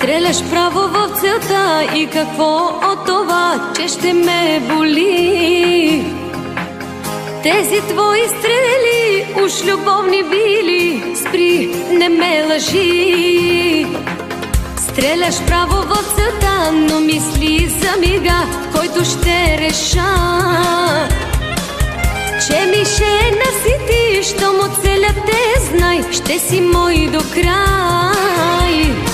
Стреляш право в целта и какво от това, че ще ме боли? Тези твои стрели уж любовни били, спри, не ме лъжи. Стреляш право в целта, но мисли за мига, който ще реша, че ми ще наситиш, щом от целя те знай, ще си мой до край.